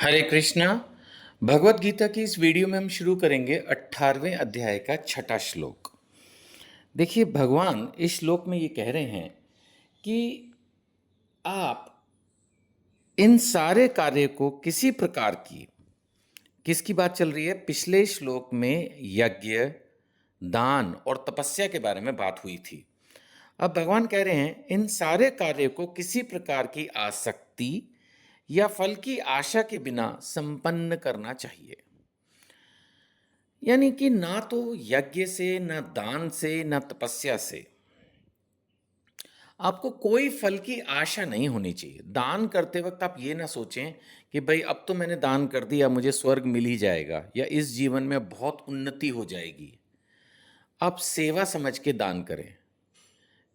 हरे कृष्णा। भगवत गीता की इस वीडियो में हम शुरू करेंगे 18वें अध्याय का छठा श्लोक। देखिए, भगवान इस श्लोक में ये कह रहे हैं कि आप इन सारे कार्य को किसी प्रकार की, किसकी बात चल रही है? पिछले श्लोक में यज्ञ, दान और तपस्या के बारे में बात हुई थी। अब भगवान कह रहे हैं इन सारे कार्य को किसी प्रकार की आसक्ति या फल की आशा के बिना संपन्न करना चाहिए। यानी कि ना तो यज्ञ से, ना दान से, ना तपस्या से आपको कोई फल की आशा नहीं होनी चाहिए। दान करते वक्त आप ये ना सोचें कि भाई अब तो मैंने दान कर दिया, मुझे स्वर्ग मिल ही जाएगा या इस जीवन में बहुत उन्नति हो जाएगी। आप सेवा समझ के दान करें।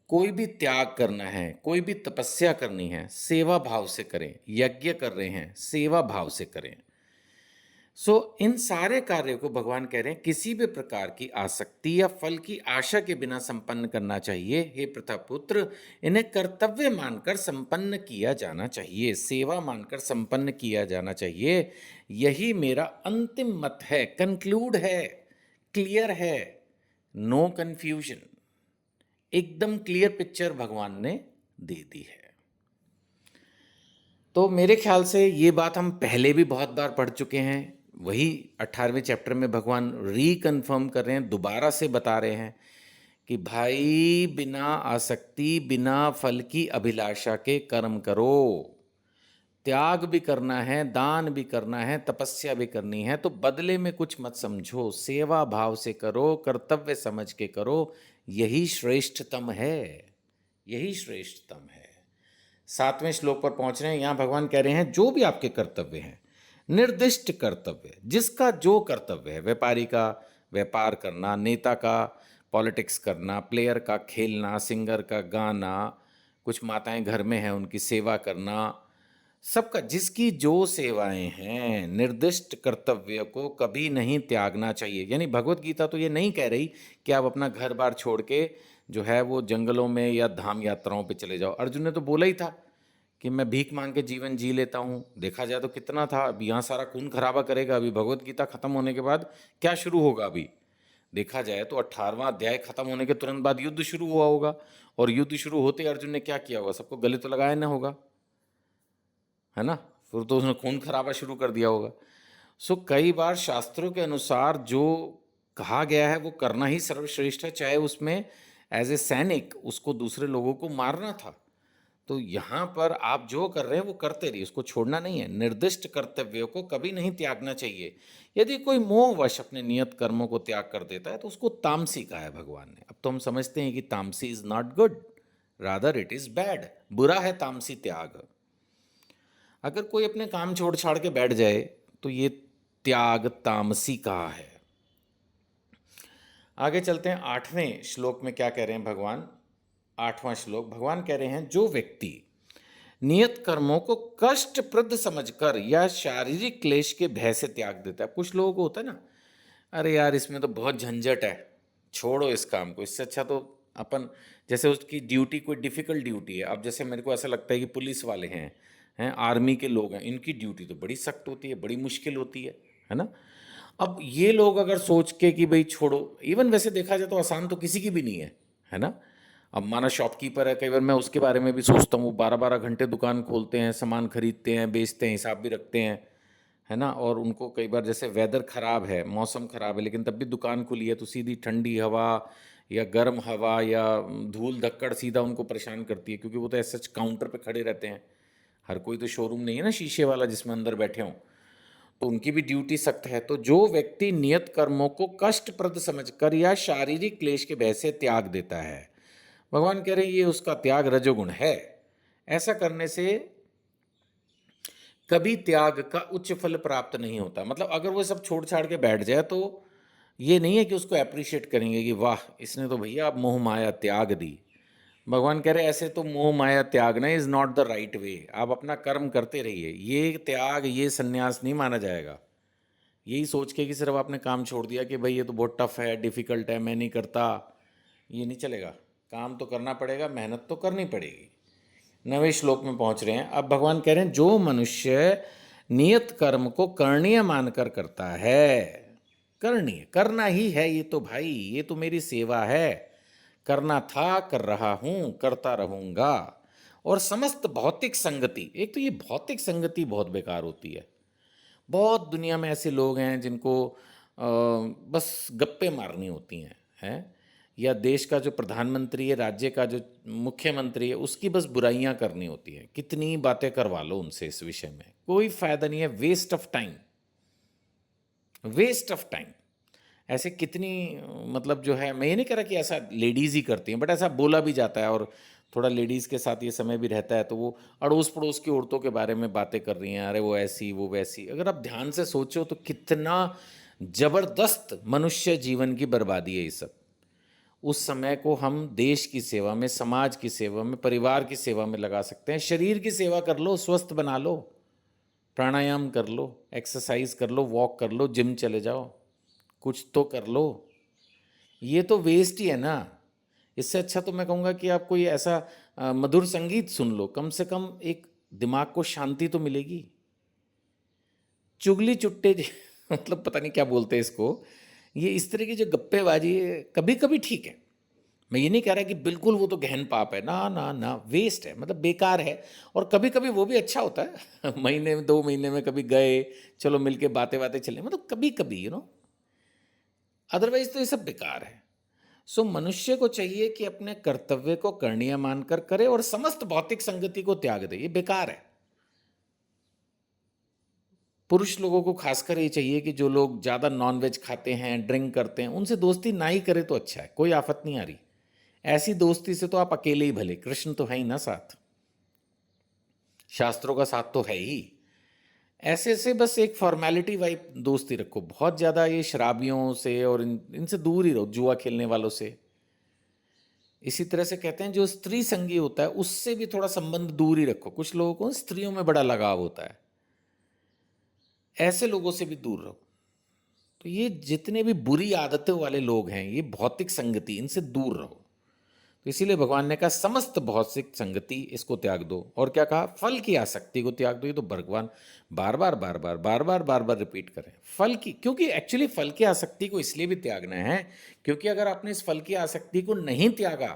कोई भी त्याग करना है, कोई भी तपस्या करनी है, सेवा भाव से करें। यज्ञ कर रहे हैं, सेवा भाव से करें। इन सारे कार्यों को भगवान कह रहे हैं किसी भी प्रकार की आसक्ति या फल की आशा के बिना संपन्न करना चाहिए। हे प्रथापुत्र, इन्हें कर्तव्य मानकर संपन्न किया जाना चाहिए, सेवा मानकर संपन्न किया जाना चाहिए। यही मेरा अंतिम मत है, कंक्लूड है, क्लियर है, नो कंफ्यूजन। एकदम क्लियर पिक्चर भगवान ने दे दी है। तो मेरे ख्याल से ये बात हम पहले भी बहुत बार पढ़ चुके हैं। वही 18वें चैप्टर में भगवान रीकन्फर्म कर रहे हैं, दोबारा से बता रहे हैं कि भाई बिना आसक्ति, बिना फल की अभिलाषा के कर्म करो। त्याग भी करना है, दान भी करना है, तपस्या भी करनी है, तो बदले में कुछ मत समझो, सेवा भाव से करो, कर्तव्य समझ के करो। यही श्रेष्ठतम है, यही श्रेष्ठतम है। 7वें श्लोक पर पहुंच रहे हैं। यहां भगवान कह रहे हैं जो भी आपके कर्तव्य हैं, निर्दिष्ट कर्तव्य, जिसका जो कर्तव्य है, व्यापारी का व्यापार करना, नेता का पॉलिटिक्स करना, प्लेयर का खेलना, सिंगर का गाना, कुछ माताएं घर में हैं उनकी सेवा करना, सबका जिसकी जो सेवाएं हैं, निर्दिष्ट कर्तव्य को कभी नहीं त्यागना चाहिए। यानी भगवत गीता तो ये नहीं कह रही कि आप अपना घर बार छोड़ के जो है वो जंगलों में या धाम यात्राओं पे चले जाओ। अर्जुन ने तो बोला ही था कि मैं भीख मांग के जीवन जी लेता हूँ। देखा जाए तो कितना था, अब यहाँ सारा खून खराबा करेगा। अभी भगवत गीता खत्म होने के बाद क्या शुरू होगा? अभी देखा जाए तो 18वां अध्याय खत्म होने के तुरंत बाद युद्ध शुरू हुआ होगा, और युद्ध शुरू होते ही अर्जुन ने क्या किया होगा? सबको गले तो लगाया ना होगा, है ना? फिर तो उसने खून खराबा शुरू कर दिया होगा। कई बार शास्त्रों के अनुसार जो कहा गया है वो करना ही सर्वश्रेष्ठ है, चाहे उसमें एज ए सैनिक उसको दूसरे लोगों को मारना था। तो यहाँ पर आप जो कर रहे हैं वो करते रहिए, उसको छोड़ना नहीं है। निर्दिष्ट कर्तव्यों को कभी नहीं त्यागना चाहिए। यदि कोई मोहवश अपने नियत कर्मों को त्याग कर देता है तो उसको तामसी कहा है भगवान ने। अब तो हम समझते हैं कि तामसी is not good, rather it is bad. बुरा है तामसी त्याग। अगर कोई अपने काम छोड़ छाड़ के बैठ जाए तो ये त्याग तामसी कहा है। आगे चलते हैं 8वें श्लोक में क्या कह रहे हैं भगवान। 8वां श्लोक भगवान कह रहे हैं जो व्यक्ति नियत कर्मों को कष्टप्रद समझकर या शारीरिक क्लेश के भय से त्याग देता है। कुछ लोगों को होता है ना, अरे यार इसमें तो बहुत झंझट है, छोड़ो इस काम को, इससे अच्छा तो अपन, जैसे उसकी ड्यूटी कोई डिफ़िकल्ट ड्यूटी है। अब जैसे मेरे को ऐसा लगता है कि पुलिस वाले हैं आर्मी के लोग हैं, इनकी ड्यूटी तो बड़ी सख्त होती है, बड़ी मुश्किल होती है ना? अब ये लोग अगर सोच के कि भाई छोड़ो, इवन वैसे देखा जाए तो आसान तो किसी की भी नहीं है ना? अब माना शॉपकीपर है, कई बार मैं उसके बारे में भी सोचता हूँ। वो 12-12 घंटे दुकान खोलते हैं, सामान खरीदते हैं, बेचते हैं, हिसाब भी रखते हैं, है ना? और उनको कई बार जैसे वेदर ख़राब है, मौसम ख़राब है, लेकिन तब भी दुकान खुली है तो सीधी ठंडी हवा या गर्म हवा या धूल धक्कड़ सीधा उनको परेशान करती है, क्योंकि वो तो ऐसे काउंटर पे खड़े रहते हैं। हर कोई तो शोरूम नहीं है ना शीशे वाला जिसमें अंदर बैठे हों, तो उनकी भी ड्यूटी सख्त है। तो जो व्यक्ति नियत कर्मों को कष्टप्रद समझकर या शारीरिक क्लेश के भय से त्याग देता है, भगवान कह रहे हैं ये उसका त्याग रजोगुण है। ऐसा करने से कभी त्याग का उच्च फल प्राप्त नहीं होता। मतलब अगर वो सब छोड़ छाड़ के बैठ जाए तो ये नहीं है कि उसको अप्रिशिएट करेंगे कि वाह इसने तो भैया अब मोह माया त्याग दी। भगवान कह रहे ऐसे तो मोह माया त्यागना is not the right way. आप अपना कर्म करते रहिए, ये त्याग, ये संन्यास नहीं माना जाएगा। यही सोच के कि सिर्फ आपने काम छोड़ दिया कि भाई ये तो बहुत टफ है, डिफ़िकल्ट है, मैं नहीं करता, ये नहीं चलेगा। काम तो करना पड़ेगा, मेहनत तो करनी पड़ेगी। 9वें श्लोक में पहुंच रहे हैं। अब भगवान कह रहे हैं जो मनुष्य नियत कर्म को करणीय मानकर करता है। करणीय, करना ही है ये तो भाई, ये तो मेरी सेवा है, करना था, कर रहा हूं, करता रहूंगा। और समस्त भौतिक संगति, एक तो ये भौतिक संगति बहुत बेकार होती है। बहुत दुनिया में ऐसे लोग हैं जिनको बस गप्पे मारनी होती हैं, या देश का जो प्रधानमंत्री है, राज्य का जो मुख्यमंत्री है, उसकी बस बुराइयां करनी होती है। कितनी बातें करवा लो उनसे इस विषय में, कोई फायदा नहीं है, waste of time, waste of time. ऐसे कितनी मतलब जो है, मैं ये नहीं कह रहा कि ऐसा लेडीज़ ही करती हैं, बट ऐसा बोला भी जाता है, और थोड़ा लेडीज़ के साथ ये समय भी रहता है तो वो अड़ोस पड़ोस की औरतों के बारे में बातें कर रही हैं, अरे वो ऐसी वो वैसी। अगर आप ध्यान से सोचो तो कितना ज़बरदस्त मनुष्य जीवन की बर्बादी है ये सब। उस समय को हम देश की सेवा में, समाज की सेवा में, परिवार की सेवा में लगा सकते हैं। शरीर की सेवा कर लो, स्वस्थ बना लो, प्राणायाम कर लो, एक्सरसाइज कर लो, वॉक कर लो, जिम चले जाओ, कुछ तो कर लो। ये तो वेस्ट ही है ना। इससे अच्छा तो मैं कहूँगा कि आप कोई ऐसा मधुर संगीत सुन लो, कम से कम एक दिमाग को शांति तो मिलेगी। चुगली चुट्टे मतलब पता नहीं क्या बोलते हैं इसको, ये इस तरह की जो गप्पेबाजी है कभी कभी ठीक है। मैं ये नहीं कह रहा कि बिल्कुल वो तो गहन पाप है, ना ना ना, वेस्ट है, मतलब बेकार है। और कभी कभी वो भी अच्छा होता है महीने में, 2 महीने में कभी गए, चलो मिलके बातें बातें चले, मतलब कभी कभी अदरवाइज तो ये सब बेकार है। सो मनुष्य को चाहिए कि अपने कर्तव्य को करणीय मानकर करे और समस्त भौतिक संगति को त्याग दे, ये बेकार है। पुरुष लोगों को खासकर ये चाहिए कि जो लोग ज़्यादा नॉनवेज खाते हैं, ड्रिंक करते हैं, उनसे दोस्ती ना ही करे तो अच्छा है, कोई आफत नहीं आ रही। ऐसी दोस्ती से तो आप अकेले ही भले, कृष्ण तो है ही ना साथ, शास्त्रों का साथ तो है ही। ऐसे से बस एक फॉर्मेलिटी वाइब दोस्ती रखो, बहुत ज़्यादा ये शराबियों से और इनसे दूर ही रहो, जुआ खेलने वालों से। इसी तरह से कहते हैं जो स्त्री संगी होता है उससे भी थोड़ा संबंध दूर ही रखो। कुछ लोगों को स्त्रियों में बड़ा लगाव होता है, ऐसे लोगों से भी दूर रहो। तो ये जितने भी बुरी आदतों वाले लोग हैं, ये भौतिक संगति, इनसे दूर रहो। तो इसीलिए भगवान ने कहा समस्त भौतिक संगति इसको त्याग दो। और क्या कहा, फल की आसक्ति को त्याग दो। ये तो भगवान बार बार बार बार बार बार बार बार रिपीट करें, फल की, क्योंकि एक्चुअली फल की आसक्ति को इसलिए भी त्यागना है क्योंकि अगर आपने इस फल की आसक्ति को नहीं त्यागा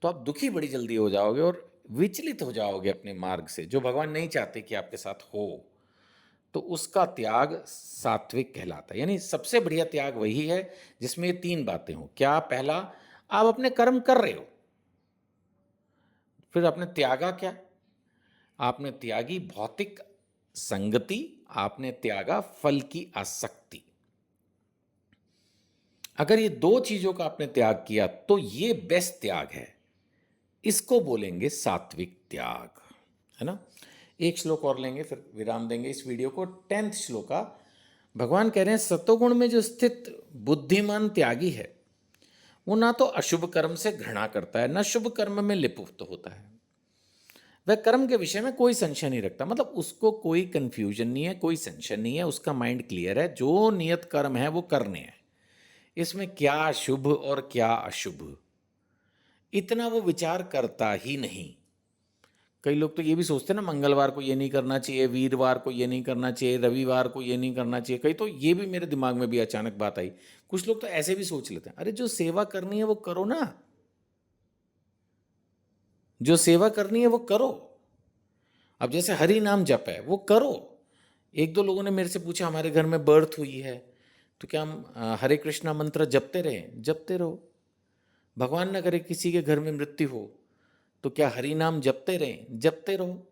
तो आप दुखी बड़ी जल्दी हो जाओगे और विचलित हो जाओगे अपने मार्ग से, जो भगवान नहीं चाहते कि आपके साथ हो। तो उसका त्याग सात्विक कहलाता है। यानी सबसे बढ़िया त्याग वही है जिसमें ये 3 बातें हो। क्या? पहला, आप अपने कर्म कर रहे हो, फिर आपने त्यागा क्या? आपने त्यागी भौतिक संगति, आपने त्यागा फल की आसक्ति। अगर ये 2 चीजों का आपने त्याग किया तो ये बेस्ट त्याग है, इसको बोलेंगे सात्विक त्याग, है ना। एक श्लोक और लेंगे फिर विराम देंगे इस वीडियो को। 10th श्लोका, भगवान कह रहे हैं सतोगुण में जो स्थित बुद्धिमान त्यागी है वो ना तो अशुभ कर्म से घृणा करता है, ना शुभ कर्म में लिप्त होता है। वह कर्म के विषय में कोई संशय नहीं रखता, मतलब उसको कोई कंफ्यूजन नहीं है, कोई संशय नहीं है, उसका माइंड क्लियर है, जो नियत कर्म है वो करने हैं, इसमें क्या शुभ और क्या अशुभ इतना वो विचार करता ही नहीं। कई लोग तो ये भी सोचते हैं ना, मंगलवार को ये नहीं करना चाहिए, वीरवार को ये नहीं करना चाहिए, रविवार को ये नहीं करना चाहिए। कई तो ये भी मेरे दिमाग में भी अचानक बात आई, कुछ लोग तो ऐसे भी सोच लेते हैं, अरे जो सेवा करनी है वो करो ना, जो सेवा करनी है वो करो। अब जैसे हरि नाम जप है वो करो। एक दो लोगों ने मेरे से पूछा, हमारे घर में बर्थ हुई है तो क्या हम हरे कृष्णा मंत्र जपते रहें? जपते रहो। भगवान ना करे किसी के घर में मृत्यु हो तो क्या हरि नाम जपते रहें? जपते रहो।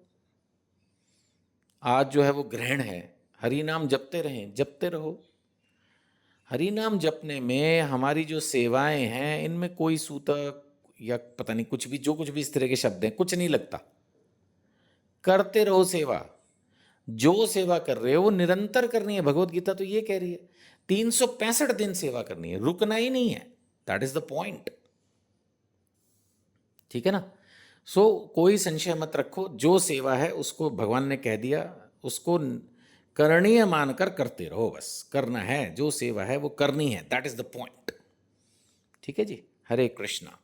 आज जो है वो ग्रहण है, हरि नाम जपते रहें, जपते रहो। हरि नाम जपने में हमारी जो सेवाएं हैं इनमें कोई सूतक या पता नहीं कुछ भी, जो कुछ भी इस तरह के शब्द हैं, कुछ नहीं लगता। करते रहो सेवा, जो सेवा कर रहे हो वो निरंतर करनी है। भगवत गीता तो ये कह रही है 365 दिन सेवा करनी है, रुकना ही नहीं है। दैट इज द पॉइंट, ठीक है ना। कोई संशय मत रखो, जो सेवा है उसको भगवान ने कह दिया, उसको करणीय मानकर करते रहो, बस करना है, जो सेवा है वो करनी है, दैट इज द पॉइंट। ठीक है जी, हरे कृष्णा।